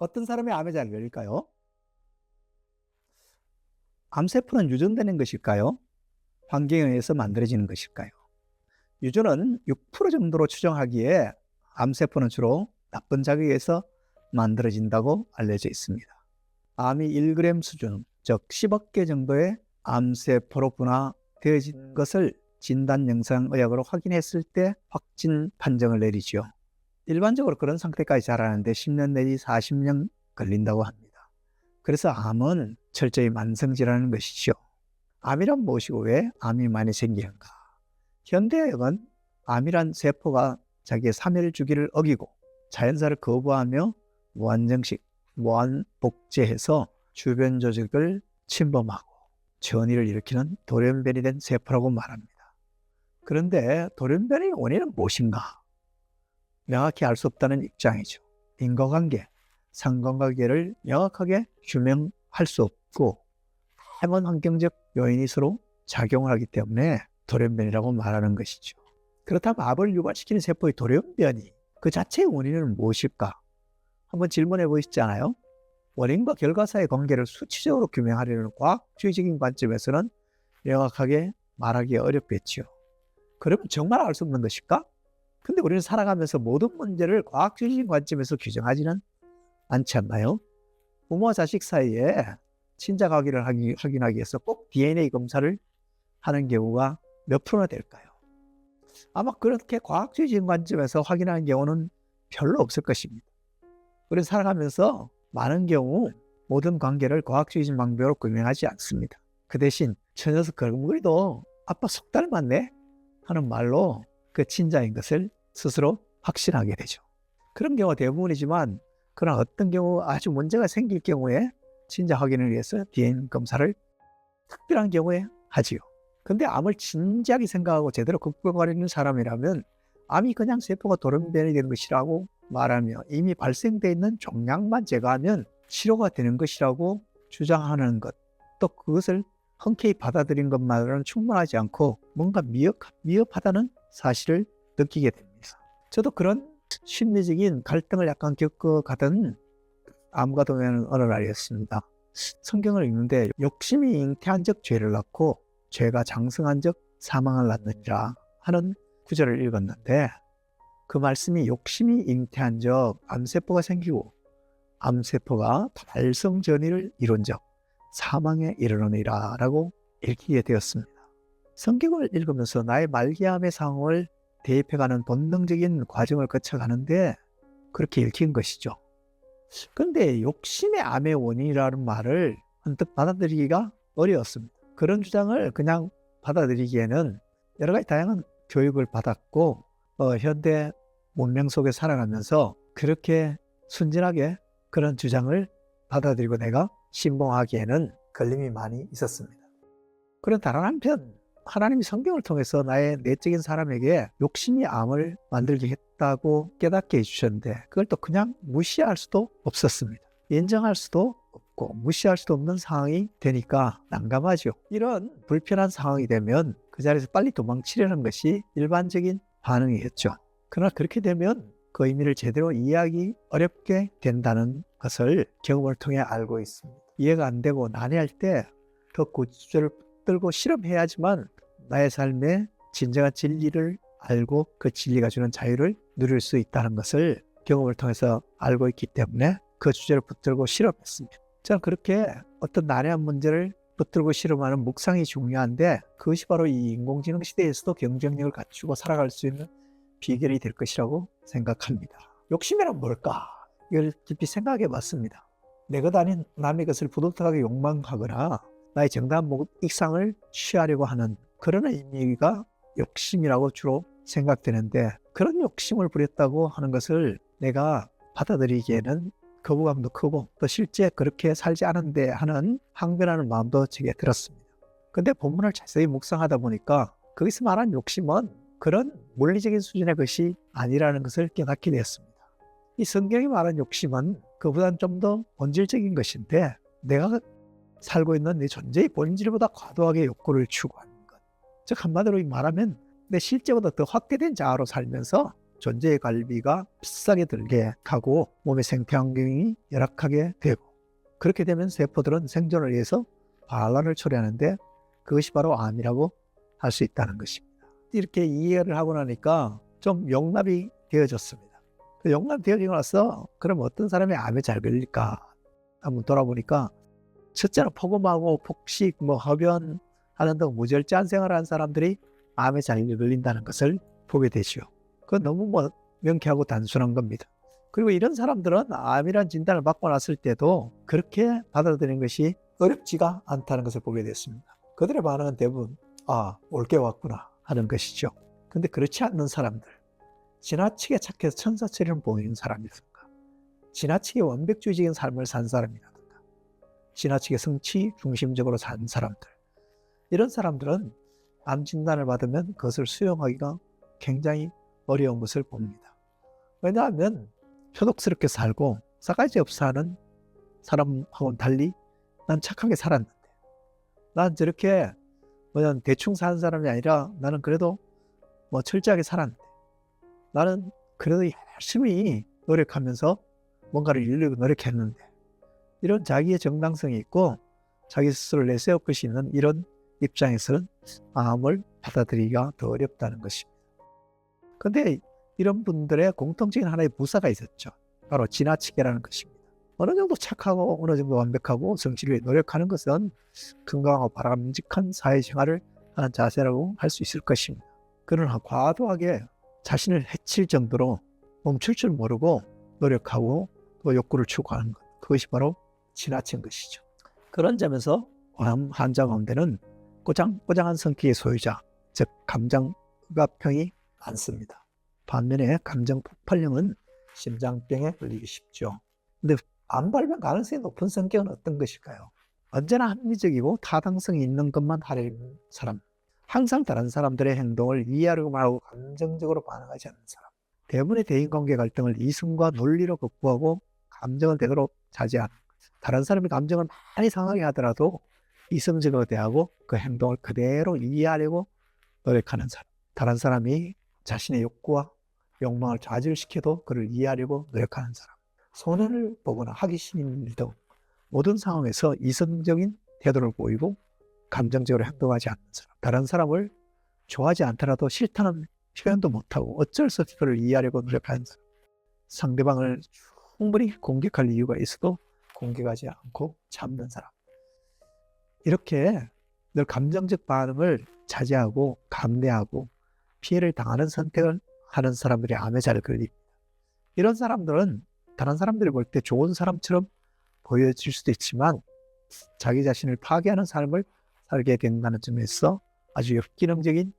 어떤 사람이 암에 잘 걸릴까요? 암세포는 유전되는 것일까요? 환경에 의해서 만들어지는 것일까요? 유전은 6% 정도로 추정하기에 암세포는 주로 나쁜 작용에 의해서 만들어진다고 알려져 있습니다. 암이 1g 수준, 즉 10억 개 정도의 암세포로 분화되어진 것을 진단영상의학으로 확인했을 때 확진 판정을 내리죠. 일반적으로 그런 상태까지 자라는데 10년 내지 40년 걸린다고 합니다. 그래서 암은 철저히 만성질환인 것이죠. 암이란 무엇이고 왜 암이 많이 생기는가? 현대의학은 암이란 세포가 자기의 사멸 주기를 어기고 자연사를 거부하며 무한정식, 무한복제해서 주변 조직을 침범하고 전이를 일으키는 돌연변이 된 세포라고 말합니다. 그런데 돌연변의 원인은 무엇인가? 명확히 알 수 없다는 입장이죠. 인과관계, 상관관계를 명확하게 규명할 수 없고 다양한 환경적 요인이 서로 작용을 하기 때문에 돌연변이라고 말하는 것이죠. 그렇다면 암을 유발시키는 세포의 돌연변이 그 자체의 원인은 무엇일까? 한번 질문해 보시지 않아요? 원인과 결과 사이의 관계를 수치적으로 규명하려는 과학주의적인 관점에서는 명확하게 말하기 어렵겠죠. 그러면 정말 알 수 없는 것일까? 근데 우리는 살아가면서 모든 문제를 과학주의적인 관점에서 규정하지는 않지 않나요? 부모와 자식 사이에 친자 관계를 확인하기 위해서 꼭 DNA 검사를 하는 경우가 몇 프로나 될까요? 아마 그렇게 과학주의적인 관점에서 확인하는 경우는 별로 없을 것입니다. 우리는 살아가면서 많은 경우 모든 관계를 과학주의적인 방법으로 규명하지 않습니다. 그 대신 저 녀석 걸음걸이도 아빠 속 닮았네 하는 말로 그 친자인 것을 스스로 확신하게 되죠. 그런 경우가 대부분이지만 그러나 어떤 경우 아주 문제가 생길 경우에 친자 확인을 위해서 DNA 검사를 특별한 경우에 하지요. 근데 암을 진지하게 생각하고 제대로 극복하려는 사람이라면 암이 그냥 세포가 돌연변이 되는 것이라고 말하며 이미 발생되어 있는 종양만 제거하면 치료가 되는 것이라고 주장하는 것, 또 그것을 흔쾌히 받아들인 것만으로는 충분하지 않고 뭔가 미흡하다는 사실을 느끼게 됩니다. 저도 그런 심리적인 갈등을 약간 겪어가던 암과 동행하는 어느 날이었습니다. 성경을 읽는데 욕심이 잉태한 적 죄를 낳고 죄가 장성한 적 사망을 낳느니라 하는 구절을 읽었는데 그 말씀이 욕심이 잉태한 적 암세포가 생기고 암세포가 달성전이를 이룬 적 사망에 이르느니라 라고 읽히게 되었습니다. 성경을 읽으면서 나의 말기암의 상황을 대입해가는 본능적인 과정을 거쳐가는데 그렇게 읽힌 것이죠. 그런데 욕심의 암의 원인이라는 말을 언뜻 받아들이기가 어려웠습니다. 그런 주장을 그냥 받아들이기에는 여러 가지 다양한 교육을 받았고 현대 문명 속에 살아가면서 그렇게 순진하게 그런 주장을 받아들이고 내가 신봉하기에는 걸림이 많이 있었습니다. 그런 다른 한편 하나님이 성경을 통해서 나의 내적인 사람에게 욕심이 암을 만들게 했다고 깨닫게 해주셨는데 그걸 또 그냥 무시할 수도 없었습니다. 인정할 수도 없고 무시할 수도 없는 상황이 되니까 난감하죠. 이런 불편한 상황이 되면 그 자리에서 빨리 도망치려는 것이 일반적인 반응이었죠. 그러나 그렇게 되면 그 의미를 제대로 이해하기 어렵게 된다는 것을 경험을 통해 알고 있습니다. 이해가 안 되고 난해할 때 더 구주제를 붙들고 실험해야지만 나의 삶의 진정한 진리를 알고 그 진리가 주는 자유를 누릴 수 있다는 것을 경험을 통해서 알고 있기 때문에 그 주제를 붙들고 실험했습니다. 저는 그렇게 어떤 난해한 문제를 붙들고 실험하는 묵상이 중요한데 그것이 바로 이 인공지능 시대에서도 경쟁력을 갖추고 살아갈 수 있는 비결이 될 것이라고 생각합니다. 욕심이란 뭘까? 이걸 깊이 생각해 봤습니다. 내 것 아닌 남의 것을 부도덕하게 욕망하거나 나의 정당한 이상을 취하려고 하는 그런 의미가 욕심이라고 주로 생각되는데 그런 욕심을 부렸다고 하는 것을 내가 받아들이기에는 거부감도 크고 또 실제 그렇게 살지 않은데 하는 항변하는 마음도 제게 들었습니다. 근데 본문을 자세히 묵상하다 보니까 거기서 말한 욕심은 그런 물리적인 수준의 것이 아니라는 것을 깨닫게 되었습니다. 이 성경이 말한 욕심은 그보다는 좀 더 본질적인 것인데 내가 살고 있는 내 존재의 본질보다 과도하게 욕구를 추구하는 것. 즉 한마디로 말하면 내 실제보다 더 확대된 자아로 살면서 존재의 관리가 비싸게 들게 하고 몸의 생태 환경이 열악하게 되고, 그렇게 되면 세포들은 생존을 위해서 반란을 초래하는데 그것이 바로 암이라고 할 수 있다는 것입니다. 이렇게 이해를 하고 나니까 좀 용납이 되어졌습니다. 용납이 되어지고 나서 그럼 어떤 사람이 암에 잘 걸릴까 한번 돌아보니까, 첫째는 폭음하고 폭식, 흡연 하는 등 무절제한 생활을 한 사람들이 암에 잘 걸린다는 것을 보게 되죠. 그건 너무 명쾌하고 단순한 겁니다. 그리고 이런 사람들은 암이란 진단을 받고 났을 때도 그렇게 받아들이는 것이 어렵지가 않다는 것을 보게 됐습니다. 그들의 반응은 대부분 올 게 왔구나 하는 것이죠. 근데 그렇지 않는 사람들, 지나치게 착해서 천사처럼 보이는 사람이라든가, 지나치게 완벽주의적인 삶을 산 사람이라든가, 지나치게 성취 중심적으로 산 사람들, 이런 사람들은 암 진단을 받으면 그것을 수용하기가 굉장히 어려운 것을 봅니다. 왜냐하면 표독스럽게 살고 싸가지 없어 하는 사람하고는 달리 난 착하게 살았는데, 난 저렇게 대충 사는 사람이 아니라 나는 그래도 철저하게 살았는데, 나는 그래도 열심히 노력하면서 뭔가를 이루려고 노력했는데, 이런 자기의 정당성이 있고 자기 스스로를 내세울 것이 있는 이런 입장에서는 암을 받아들이기가 더 어렵다는 것입니다. 그런데 이런 분들의 공통적인 하나의 부사가 있었죠. 바로 지나치게라는 것입니다. 어느 정도 착하고 어느 정도 완벽하고 성실히 노력하는 것은 건강하고 바람직한 사회생활을 하는 자세라고 할 수 있을 것입니다. 그러나 과도하게 자신을 해칠 정도로 멈출 줄 모르고 노력하고 또 욕구를 추구하는 것, 그것이 바로 지나친 것이죠. 그런 점에서 암 환자 가운데는 꼬장꼬장한 성격의 소유자, 즉 감정과평이 많습니다. 반면에 감정 폭발형은 심장병에 걸리기 쉽죠. 근데 암 발병 가능성이 높은 성격은 어떤 것일까요? 언제나 합리적이고 타당성이 있는 것만 하려는 사람, 항상 다른 사람들의 행동을 이해하려고 하고 감정적으로 반응하지 않는 사람, 대부분의 대인관계 갈등을 이성과 논리로 극복하고 감정을 되도록 자제하는, 다른 사람의 감정을 많이 상하게 하더라도 이성적으로 대하고 그 행동을 그대로 이해하려고 노력하는 사람, 다른 사람이 자신의 욕구와 욕망을 좌절시켜도 그를 이해하려고 노력하는 사람, 손해를 보거나 하기 싫은 일 등 모든 상황에서 이성적인 태도를 보이고 감정적으로 행동하지 않는 사람, 다른 사람을 좋아하지 않더라도 싫다는 표현도 못하고 어쩔 수 없이 그를 이해하려고 노력하는 사람, 상대방을 충분히 공격할 이유가 있어도 공격하지 않고 참는 사람, 이렇게 늘 감정적 반응을 자제하고 감내하고 피해를 당하는 선택을 하는 사람들이 암에 잘 걸립니다. 이런 사람들은 다른 사람들이 볼 때 좋은 사람처럼 보여질 수도 있지만 자기 자신을 파괴하는 삶을 살게 된다는 점에서 아주 역기능적인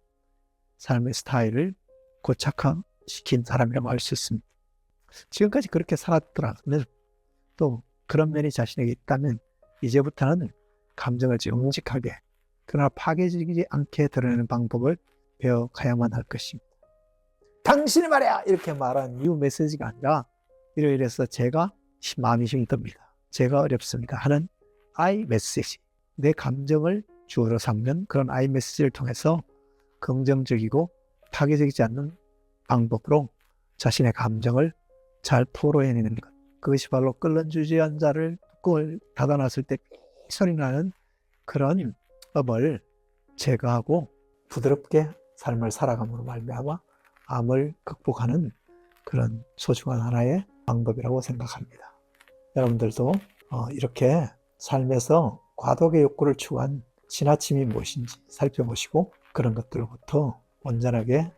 삶의 스타일을 고착화시킨 사람이라고 할 수 있습니다. 지금까지 그렇게 살았더라면, 또 그런 면이 자신에게 있다면 이제부터는 감정을 정직하게 그러나 파괴적이지 않게 드러내는 방법을 배워가야만 할 것입니다. 당신이 말이야! 이렇게 말한 이유 메시지가 아니라 이래서 제가 마음이 힘이 듭니다, 제가 어렵습니다 하는 I 메시지, 내 감정을 주어로 삼는 그런 I 메시지를 통해서 긍정적이고 파괴적이지 않는 방법으로 자신의 감정을 잘 풀어내는 것, 그것이 바로 끓는 주전자를 뚜껑을 닫아놨을 때 소리 나는 그런 업을 제거하고 부드럽게 삶을 살아감으로 말미암아 암을 극복하는 그런 소중한 하나의 방법이라고 생각합니다. 여러분들도 이렇게 삶에서 과도하게 욕구를 추구한 지나침이 무엇인지 살펴보시고 그런 것들로부터 온전하게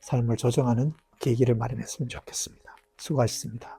삶을 조정하는 계기를 마련했으면 좋겠습니다. 수고하셨습니다.